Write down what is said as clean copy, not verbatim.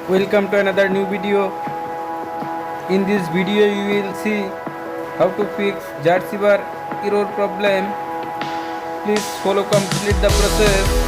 Welcome to another new video. In this video you will see how to fix ZArchiver error problem. Please follow complete the process.